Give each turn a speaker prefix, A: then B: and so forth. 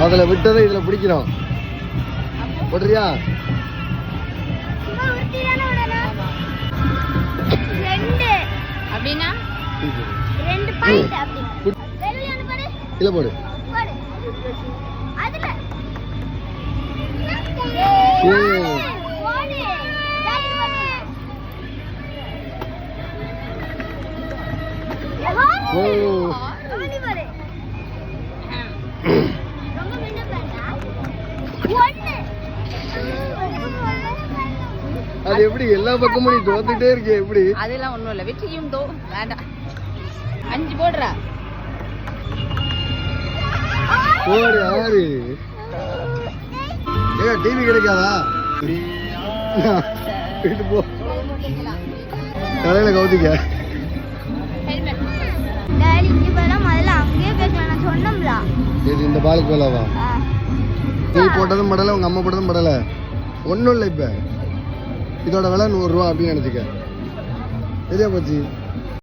A: அதுல விட்டதை இதுல பிடிக்கிறோம். போடுறியா?
B: அப்படின்னா
A: இல்ல போடு. அது எப்படி எல்லா பக்கமும் நீ தோத்துட்டே இருக்க? எப்படி?
B: அதெல்லாம் ஒண்ணும் இல்ல, வெற்றியும் தோ வேண்டாம். 5 போடுறா.
A: போடு. 6. ஏ டிவி கிடைக்காதா? வீட்டு போ, தலையில கவுத்திக்க. இது இந்த பாலுக்கு மேலவா? நீ போட்டதும் படலை, உங்க அம்மா போட்டதும் படலை. ஒன்றும் இல்லை. இப்போ இதோட விலை 100 ரூபா அப்படின்னு நினச்சிக்க. சரியா போச்சு.